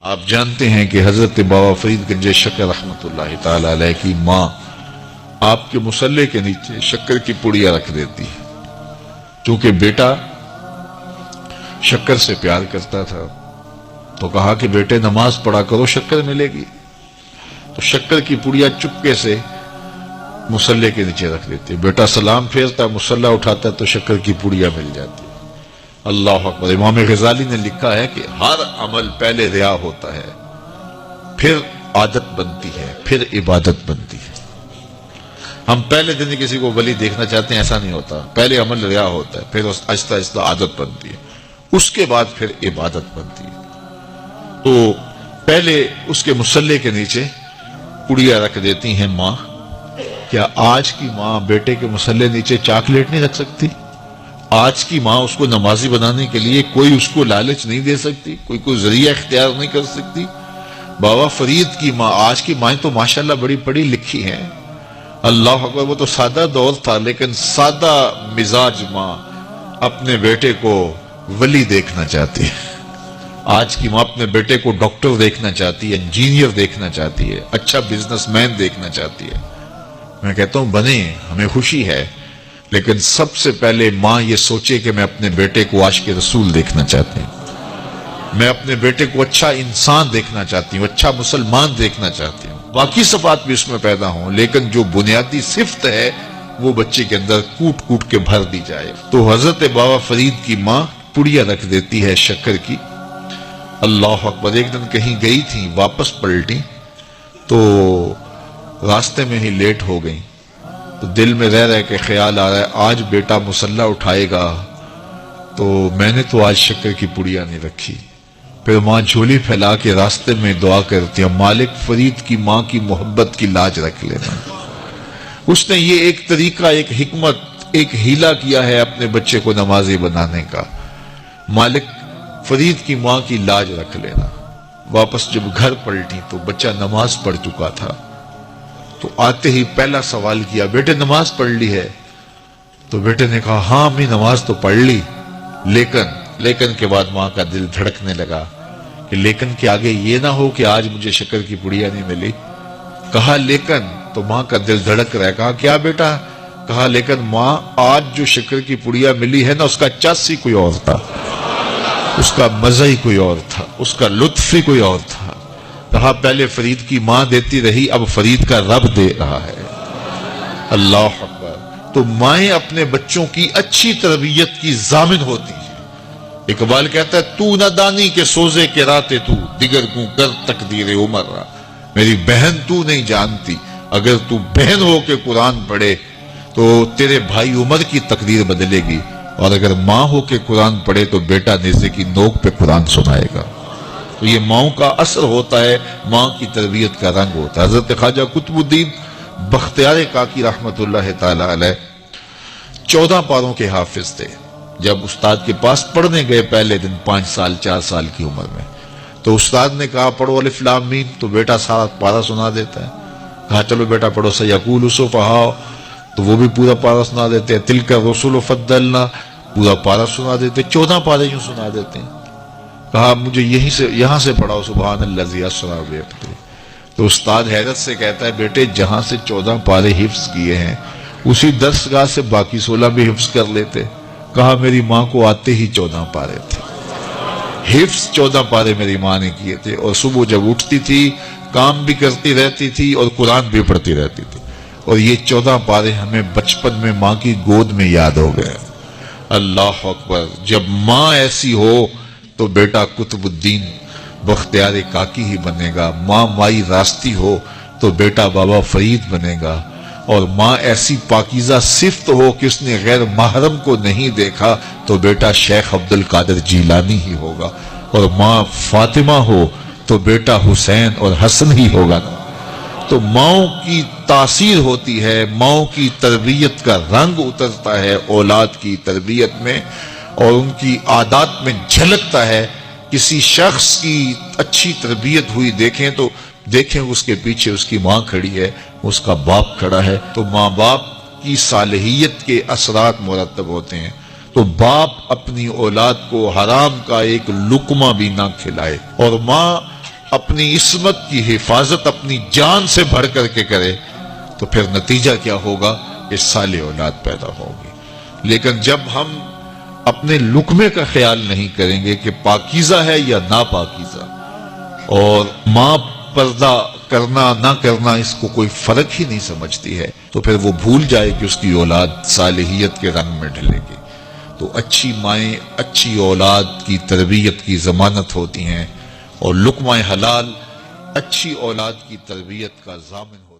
آپ جانتے ہیں کہ حضرت بابا فرید گنج شکر رحمت اللہ تعالی علیہ کی ماں آپ کے مصلے کے نیچے شکر کی پڑیا رکھ دیتی ہے۔ چونکہ بیٹا شکر سے پیار کرتا تھا تو کہا کہ بیٹے نماز پڑھا کرو، شکر ملے گی۔ تو شکر کی پڑیا چپکے سے مصلے کے نیچے رکھ دیتی، بیٹا سلام پھیرتا، مصلہ اٹھاتا تو شکر کی پڑیا مل جاتی۔ اللہ اکبر۔ امام غزالی نے لکھا ہے کہ ہر عمل پہلے ریا ہوتا ہے، پھر عادت بنتی ہے، پھر عبادت بنتی ہے۔ ہم پہلے دن کسی کو ولی دیکھنا چاہتے ہیں، ایسا نہیں ہوتا۔ پہلے عمل ریا ہوتا ہے، پھر آہستہ آہستہ عادت بنتی ہے، اس کے بعد پھر عبادت بنتی ہے۔ تو پہلے اس کے مصلے کے نیچے پڑیا رکھ دیتی ہیں ماں۔ کیا آج کی ماں بیٹے کے مصلے نیچے چاکلیٹ نہیں رکھ سکتی؟ آج کی ماں اس کو نمازی بنانے کے لیے کوئی اس کو لالچ نہیں دے سکتی، کوئی ذریعہ اختیار نہیں کر سکتی؟ بابا فرید کی ماں، آج کی مائیں تو ماشاءاللہ بڑی پڑھی لکھی ہیں، اللہ اکبر۔ وہ تو سادہ دور تھا، لیکن سادہ مزاج ماں اپنے بیٹے کو ولی دیکھنا چاہتی ہے۔ آج کی ماں اپنے بیٹے کو ڈاکٹر دیکھنا چاہتی ہے، انجینئر دیکھنا چاہتی ہے، اچھا بزنس مین دیکھنا چاہتی ہے۔ میں کہتا ہوں بنے، ہمیں خوشی ہے، لیکن سب سے پہلے ماں یہ سوچے کہ میں اپنے بیٹے کو عاشق رسول دیکھنا چاہتی ہوں، میں اپنے بیٹے کو اچھا انسان دیکھنا چاہتی ہوں، اچھا مسلمان دیکھنا چاہتی ہوں، باقی صفات بھی اس میں پیدا ہوں، لیکن جو بنیادی صفت ہے وہ بچے کے اندر کوٹ کوٹ کے بھر دی جائے۔ تو حضرت بابا فرید کی ماں پڑیا رکھ دیتی ہے شکر کی۔ اللہ اکبر۔ ایک دن کہیں گئی تھی، واپس پلٹی تو راستے میں ہی لیٹ ہو گئی، تو دل میں رہ کے خیال آ رہا ہے آج بیٹا مصلہ اٹھائے گا تو میں نے تو آج شکر کی پڑیا نہیں رکھی۔ پھر ماں جھولی پھیلا کے راستے میں دعا کرتی ہے، مالک فرید کی ماں کی محبت کی لاج رکھ لینا۔ اس نے یہ ایک طریقہ، ایک حکمت، ایک ہیلا کیا ہے اپنے بچے کو نمازی بنانے کا، مالک فرید کی ماں کی لاج رکھ لینا۔ واپس جب گھر پلٹی تو بچہ نماز پڑھ چکا تھا، تو آتے ہی پہلا سوال کیا، بیٹے نماز پڑھ لی ہے؟ تو بیٹے نے کہا ہاں امی نماز تو پڑھ لی، لیکن کے بعد ماں کا دل دھڑکنے لگا کہ لیکن کے آگے یہ نہ ہو کہ آج مجھے شکر کی پڑیا نہیں ملی۔ کہا لیکن، تو ماں کا دل دھڑک رہا ہے۔ کہا کیا بیٹا؟ کہا لیکن ماں آج جو شکر کی پڑیا ملی ہے نا، اس کا چس ہی کوئی اور تھا، اس کا مزہ ہی کوئی اور تھا، اس کا لطف ہی کوئی اور تھا۔ کہا پہلے فرید کی ماں دیتی رہی، اب فرید کا رب دے رہا ہے۔ اللہ اکبر۔ تو مائیں اپنے بچوں کی اچھی تربیت کی ضامن ہوتی ہیں۔ اقبال کہتا ہے تو نہ دانی کے سوزے کے راتے تو، دیگر کو کر تقدیر عمر را۔ میری بہن تو نہیں جانتی، اگر تو بہن ہو کے قرآن پڑھے تو تیرے بھائی عمر کی تقدیر بدلے گی، اور اگر ماں ہو کے قرآن پڑھے تو بیٹا نیزے کی نوک پہ قرآن سنائے گا۔ تو یہ ماؤں کا اثر ہوتا ہے، ماں کی تربیت کا رنگ ہوتا ہے۔ حضرت خواجہ قطب الدین بختیار کاکی رحمت اللہ تعالی علیہ 14 پاروں کے حافظ تھے۔ جب استاد کے پاس پڑھنے گئے پہلے دن 5 سال 4 سال کی عمر میں، تو استاد نے کہا پڑھو الف لام میم، تو بیٹا سارا پارہ سنا دیتا ہے۔ کہا چلو بیٹا پڑھو سیقول السفہاء، تو وہ بھی پورا پارہ سنا دیتے ہیں۔ تلک الرسل فضلنا، پورا پارہ سنا دیتے، 14 پارے یوں سنا دیتے ہیں۔ کہا مجھے یہاں سے پڑھاؤ سبحان الذی اسریٰ بعبدہ۔ تو استاد حیرت سے کہتا ہے بیٹے جہاں سے 14 پارے حفظ کیے ہیں اسی درسگاہ سے باقی 16 بھی حفظ کر لیتے۔ کہا میری ماں کو آتے ہی 14 پارے تھے، حفظ 14 پارے میری ماں نے کیے تھے، اور صبح جب اٹھتی تھی کام بھی کرتی رہتی تھی اور قرآن بھی پڑھتی رہتی تھی، اور یہ 14 پارے ہمیں بچپن میں ماں کی گود میں یاد ہو گئے۔ اللہ اکبر۔ جب ماں ایسی ہو تو بیٹا قطب الدین بختیار کاکی ہی بنے گا، ماں مائی راستی ہو تو بیٹا بابا فرید بنے گا، اور ماں ایسی پاکیزہ صفت ہو کہ اس نے غیر محرم کو نہیں دیکھا تو بیٹا شیخ عبد القادر جیلانی ہی ہوگا، اور ماں فاطمہ ہو تو بیٹا حسین اور حسن ہی ہوگا۔ تو ماؤں کی تاثیر ہوتی ہے، ماؤں کی تربیت کا رنگ اترتا ہے اولاد کی تربیت میں، اور ان کی عادات میں جھلکتا ہے۔ کسی شخص کی اچھی تربیت ہوئی دیکھیں اس کے پیچھے اس کی ماں کھڑی ہے، اس کا باپ کھڑا ہے، تو ماں باپ کی صالحیت کے اثرات مرتب ہوتے ہیں۔ تو باپ اپنی اولاد کو حرام کا ایک لقمہ بھی نہ کھلائے، اور ماں اپنی عصمت کی حفاظت اپنی جان سے بڑھ کر کے کرے تو پھر نتیجہ کیا ہوگا کہ صالح اولاد پیدا ہوگی. لیکن جب ہم اپنے لقمے کا خیال نہیں کریں گے کہ پاکیزہ ہے یا ناپاکیزہ، اور ماں پردہ کرنا نہ کرنا اس کو کوئی فرق ہی نہیں سمجھتی ہے، تو پھر وہ بھول جائے کہ اس کی اولاد صالحیت کے رنگ میں ڈھلے گی. تو اچھی مائیں اچھی اولاد کی تربیت کی ضمانت ہوتی ہیں، اور لقمہ حلال اچھی اولاد کی تربیت کا ضامن ہوتی ہے.